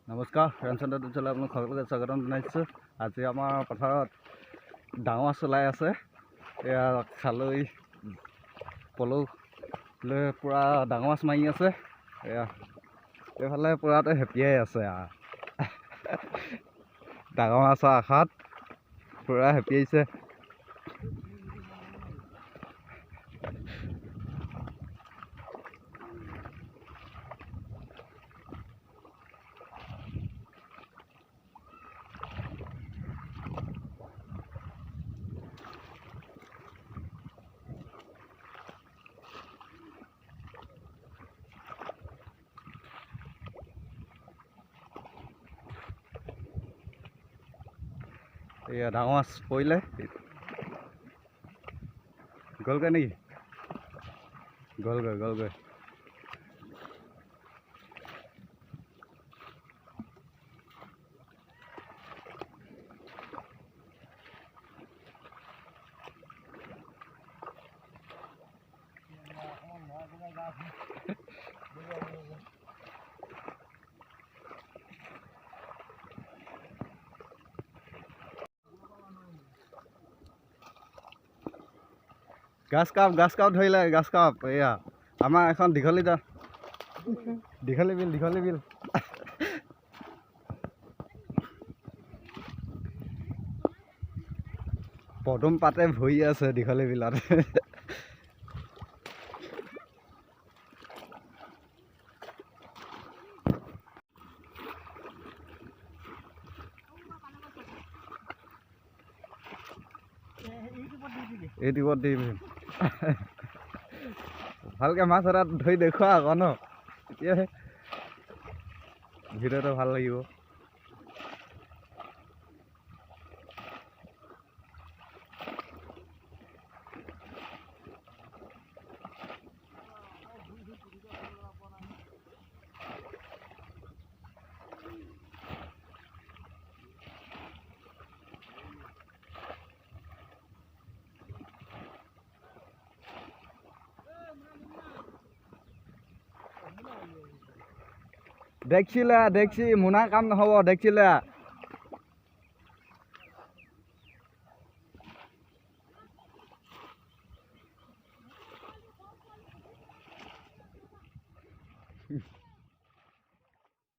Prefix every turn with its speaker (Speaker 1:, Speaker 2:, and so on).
Speaker 1: নমস্কাৰ ৰামচন্দ্ৰ দুচলা আপোনাক সকলোকে স্বাগতম জনাইছোঁ। আজি আমাৰ পথাৰত ডাঙৰ মাছ ওলাই আছে। এয়া খালৈ পলৌ লৈ পূৰা ডাঙৰ মাছ মাৰি আছে। এয়া এইফালে পূৰাতে হেঁপিয়াই আছে ডাঙৰ মাছৰ আশাত পূৰা হেঁপিয়াইছে। এয়া ডাঙৰ মাছ পৰিলে, গ'লগৈ নেকি? গ'লগৈ। গাছ কাপ ধৰিলে, গাছ কাপ। এয়া আমাৰ এখন দীঘলী বিল পদুম পাতে ভৰি আছে দীঘলী বিলত। ইউটিউবত দিম। ভালকে মাছ এটা ধৰি দেখুৱা আকৌ ন, তেতিয়াহে ভিডিঅ'টো ভাল লাগিব। দেখছি মোনা কাম নহ'ব, দেখছি